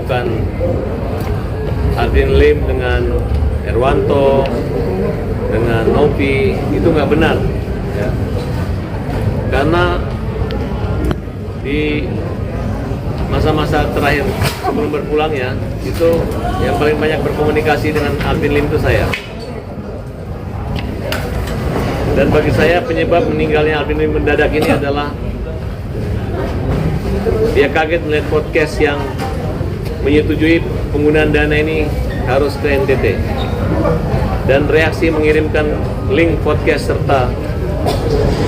mempertemukan Alvin Lim dengan Erwanto, dengan Novi, itu nggak benar. Ya. Karena di masa-masa terakhir sebelum berpulangnya, itu yang paling banyak berkomunikasi dengan Alvin Lim itu saya. Dan bagi saya penyebab meninggalnya Alvin Lim mendadak ini adalah dia kaget melihat podcast yang menyetujui penggunaan dana ini harus ke NTT. Dan reaksi mengirimkan link podcast serta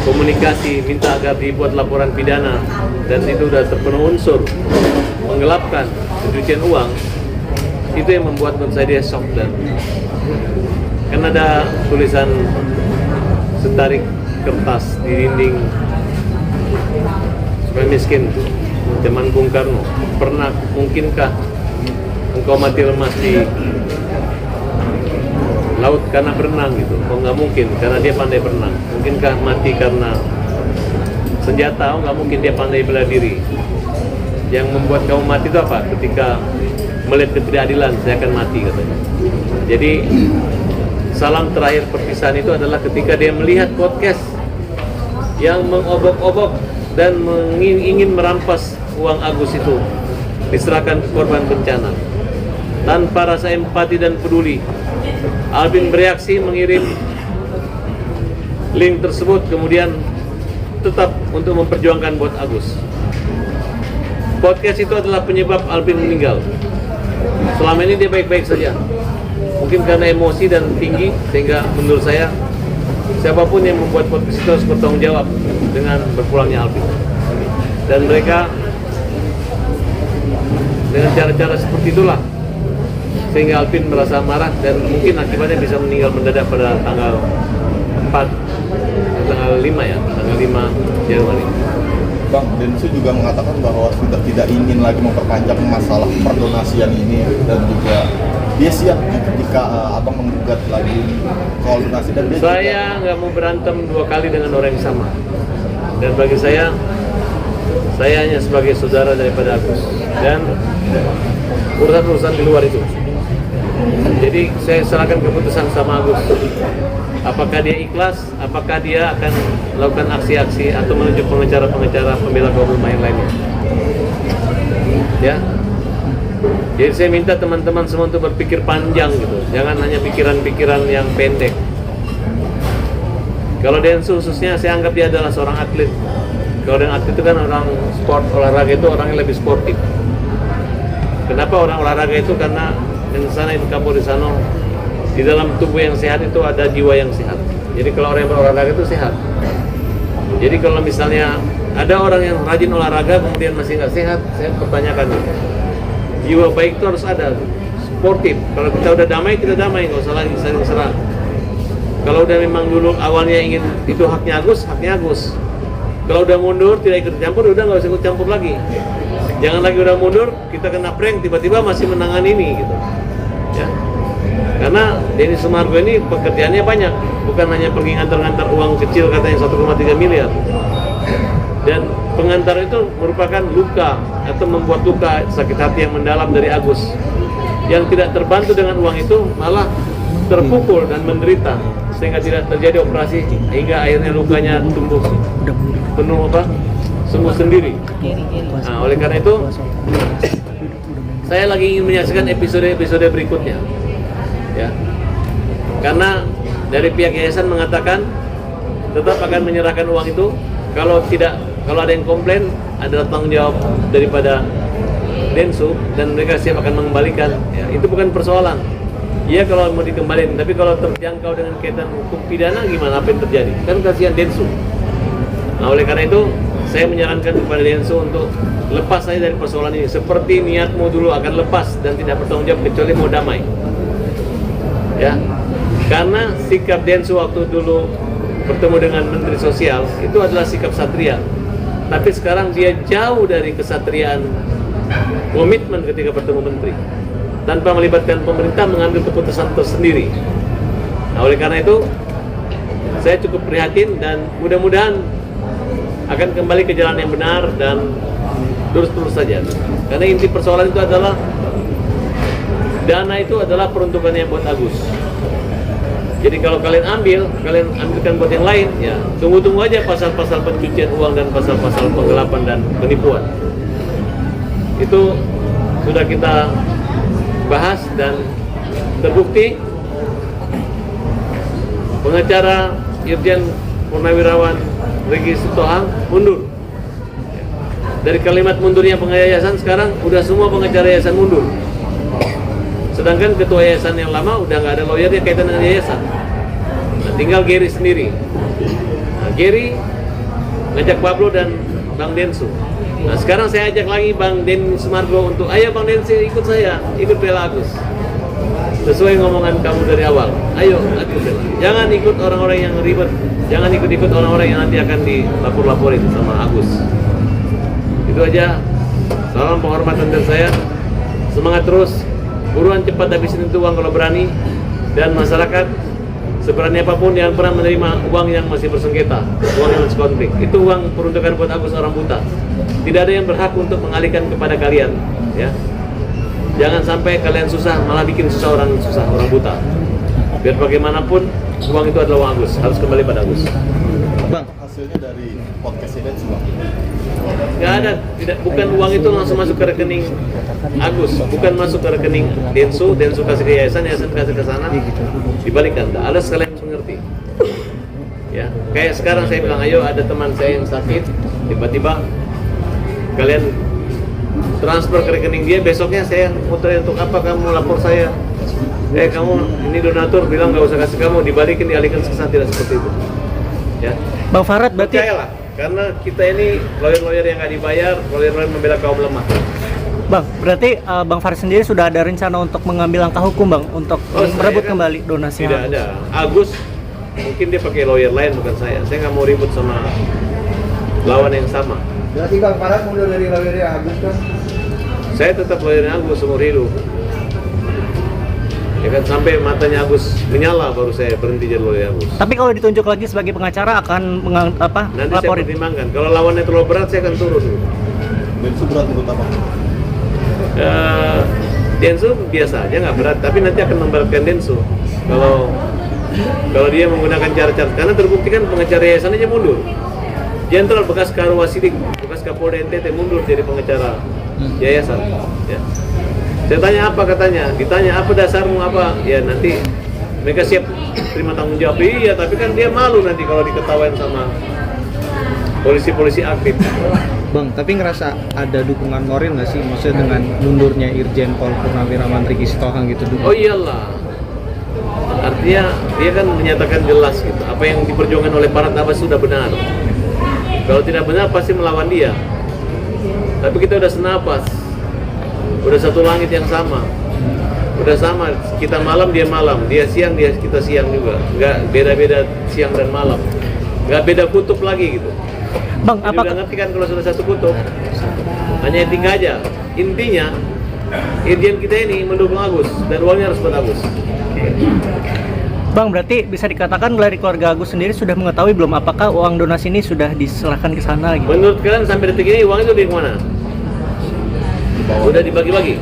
komunikasi minta agar dibuat laporan pidana, dan itu sudah terpenuhi unsur menggelapkan pencucian uang, itu yang membuat menurut saya dia shock. Dan kan ada tulisan setarik kertas di dinding supaya miskin zaman Bung Karno, mungkinkah engkau mati lemas di laut karena berenang gitu? Oh nggak mungkin, karena dia pandai berenang. Mungkinkah mati karena senjata? Oh nggak mungkin, dia pandai bela diri. Yang membuat kamu mati itu apa? Ketika melihat ketidakadilan, saya akan mati katanya. Jadi salam terakhir perpisahan itu adalah ketika dia melihat podcast yang mengobok-obok dan ingin merampas uang Agus itu diserahkan ke korban bencana. Tanpa rasa empati dan peduli, Alvin bereaksi mengirim link tersebut, kemudian tetap untuk memperjuangkan buat Agus. Podcast itu adalah penyebab Alvin meninggal. Selama ini dia baik-baik saja. Mungkin karena emosi dan tinggi, sehingga menurut saya siapapun yang membuat podcast itu harus bertanggung jawab dengan berpulangnya Alvin. Dan mereka dengan cara-cara seperti itulah sehingga Alvin merasa marah, dan mungkin akibatnya bisa meninggal mendadak pada tanggal 5 Januari. Bang, Densu juga mengatakan bahwa sudah tidak ingin lagi memperpanjang masalah perdonasian ini, dan juga dia siap jika abang menggugat lagi soal donasi. Dan dia saya nggak mau berantem 2 kali dengan orang yang sama. Dan bagi saya hanya sebagai saudara daripada Agus, dan urusan-urusan di luar itu. Jadi saya serahkan keputusan sama Agus. Apakah dia ikhlas, apakah dia akan melakukan aksi-aksi atau menunjuk pengacara-pengacara pembela kaum lemah yang lainnya. Ya. Jadi saya minta teman-teman semua untuk berpikir panjang gitu. Jangan hanya pikiran-pikiran yang pendek. Kalau Densu khususnya, saya anggap dia adalah seorang atlet. Kalau orang atlet itu kan orang sport, olahraga itu orang yang lebih sportif. Kenapa orang olahraga itu? Karena di sana itu kampung di sana, di dalam tubuh yang sehat itu ada jiwa yang sehat. Jadi kalau orang yang berolahraga itu sehat. Jadi kalau misalnya ada orang yang rajin olahraga kemudian masih nggak sehat, saya pertanyakan. Jiwa baik itu harus ada, sportif. Kalau kita udah damai, kita damai, nggak usah lagi saling serang. Kalau udah memang dulu awalnya ingin itu haknya Agus, haknya Agus. Kalau udah mundur, tidak ikut campur, udah nggak usah ikut campur lagi. Jangan lagi udah mundur, kita kena prank, tiba-tiba masih menangani ini gitu. Ya. Karena Denny Sumargo ini pekerjaannya banyak, bukan hanya pergi ngantar-ngantar uang kecil katanya 1,3 miliar. Dan pengantar itu merupakan luka atau membuat luka sakit hati yang mendalam dari Agus. Yang tidak terbantu dengan uang itu malah terpukul dan menderita sehingga tidak terjadi operasi hingga akhirnya lukanya tumbuh penuh sembuh sendiri. Nah, oleh karena itu saya lagi ingin menyaksikan episode-episode berikutnya. Ya. Karena dari pihak yayasan mengatakan tetap akan menyerahkan uang itu. Kalau ada yang komplain, ada tanggung jawab daripada Densu dan mereka siap akan mengembalikan. Ya, itu bukan persoalan. Iya kalau mau dikembalikan, tapi kalau terjangkau dengan kaitan hukum pidana gimana, apa yang terjadi? Kan kasihan Densu. Nah, oleh karena itu saya menyarankan kepada Densu untuk lepas saja dari persoalan ini. Seperti niatmu dulu akan lepas dan tidak bertanggung jawab kecuali mau damai. Ya, karena sikap Densu waktu dulu bertemu dengan Menteri Sosial itu adalah sikap satria. Tapi sekarang dia jauh dari kesatriaan, komitmen ketika bertemu Menteri. Tanpa melibatkan pemerintah mengambil keputusan tersendiri. Nah, oleh karena itu saya cukup prihatin dan mudah-mudahan akan kembali ke jalan yang benar dan terus saja. Karena inti persoalan itu adalah dana itu adalah peruntukannya buat Agus. Jadi kalau kalian ambilkan buat yang lain, ya tunggu aja pasal-pasal pencucian uang dan pasal-pasal penggelapan dan penipuan. Itu sudah kita bahas dan terbukti pengacara Irjen Purnawirawan Regi Sitohang mundur. Dari kalimat mundurnya pengayasan sekarang udah semua pengacara yayasan mundur. Sedangkan ketua yayasan yang lama udah nggak ada lawyernya kaitan dengan yayasan. Nah, tinggal Gary sendiri. Nah, Gary ngajak Pablo dan Bang Densu. Nah sekarang saya ajak lagi Bang Den Sumargo untuk ayo Bang Densu ikut saya, ikut bela Agus. Sesuai ngomongan kamu dari awal. Ayo ikut bela. Jangan ikut orang-orang yang ribet. Jangan ikut orang-orang yang nanti akan dilapor-laporin sama Agus. Itu aja. Salam penghormatan dari saya. Semangat terus. Buruan cepat habisin itu uang kalau berani. Dan masyarakat seberani apapun yang pernah menerima uang yang masih bersengketa, uang yang masih konflik, itu uang peruntukan buat Agus orang buta. Tidak ada yang berhak untuk mengalihkan kepada kalian, ya. Jangan sampai kalian susah, malah bikin susah orang buta. Biar bagaimanapun uang itu adalah uang Agus, harus kembali pada Agus. Bang, hasilnya dari podcast ini juga Nggak ada, bukan uang itu langsung masuk ke rekening Agus, bukan masuk ke rekening Densu kasih ke yayasan kasih ke sana, dibalikkan. Ada sekalian mengerti. Ya, kayak sekarang saya bilang, ayo ada teman saya yang sakit, tiba-tiba kalian transfer ke rekening dia, besoknya saya muter untuk apa kamu lapor saya? Kamu ini donatur bilang nggak usah kasih kamu, dibalikin dialihkan ke sana, tidak seperti itu. Ya. Bang Farad berarti percayalah, karena kita ini lawyer-lawyer yang nggak dibayar, lawyer-lawyer membela kaum lemah. Bang, berarti Bang Farad sendiri sudah ada rencana untuk mengambil langkah hukum Bang untuk merebut kembali donasi? Tidak ada. Agus mungkin dia pakai lawyer lain bukan saya. Saya nggak mau ribut sama lawan yang sama. Berarti Bang Farad mundur dari lawyernya Agus kan? Saya tetap lawyernya Agus seumur hidup. Ya kan sampai matanya Agus menyala baru saya berhenti jadi lawyer Agus. Tapi kalau ditunjuk lagi sebagai pengacara akan Nanti saya laporin? pertimbangkan. Kalau lawannya terlalu berat saya akan turun. Densu berat menurut apa? Densu biasa aja nggak berat, tapi nanti akan memberatkan Densu kalau dia menggunakan cara-cara, karena terbukti kan pengacara yayasan aja mundur. Jenderal bekas Karwasidik, bekas Kapolda NTT mundur jadi pengacara yayasan. Ya. Saya tanya apa katanya, ditanya apa dasarmu apa, ya nanti mereka siap terima tanggung jawab. Iya, tapi kan dia malu nanti kalau diketawain sama polisi-polisi aktif. Bang, tapi ngerasa ada dukungan moral nggak sih? Maksudnya dengan mundurnya Irjen Pol Purnawirawan Regi Sitohang gitu? Oh iyalah, artinya dia kan menyatakan jelas gitu, apa yang diperjuangkan oleh para Abbas sudah benar. Kalau tidak benar pasti melawan dia. Tapi kita udah senapas, udah satu langit yang sama, udah sama. Kita malam dia malam, dia siang kita siang juga. Nggak beda-beda siang dan malam, nggak beda kutub lagi gitu. Bang, Jadi udah ngerti kan kalau sudah satu kutub, hanya tinggal aja. Intinya, Irjen kita ini mendukung Agus dan uangnya harus buat Agus. Bang, berarti bisa dikatakan dari keluarga Agus sendiri sudah mengetahui belum apakah uang donasi ini sudah diserahkan ke sana gitu? Menurut kalian sampai detik ini uang itu di mana? Udah dibagi-bagi.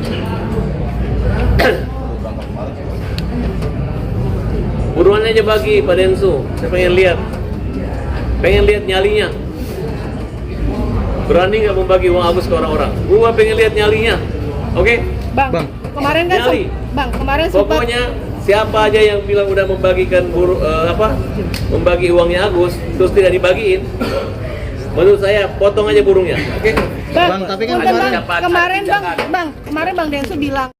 Buruan aja bagi Pak Densu. Saya pengen lihat nyalinya. Berani nggak membagi uang Agus ke orang-orang? Gua pengen lihat nyalinya. Oke? Bang, kemarin kan Nyali. kemarin sempat Pokoknya siapa aja yang bilang udah membagikan membagi uangnya Agus terus tidak dibagiin, menurut saya potong aja burungnya. Oke? Bang, Bang, tapi kan punten, kemarin- kemarin Bang Densu bilang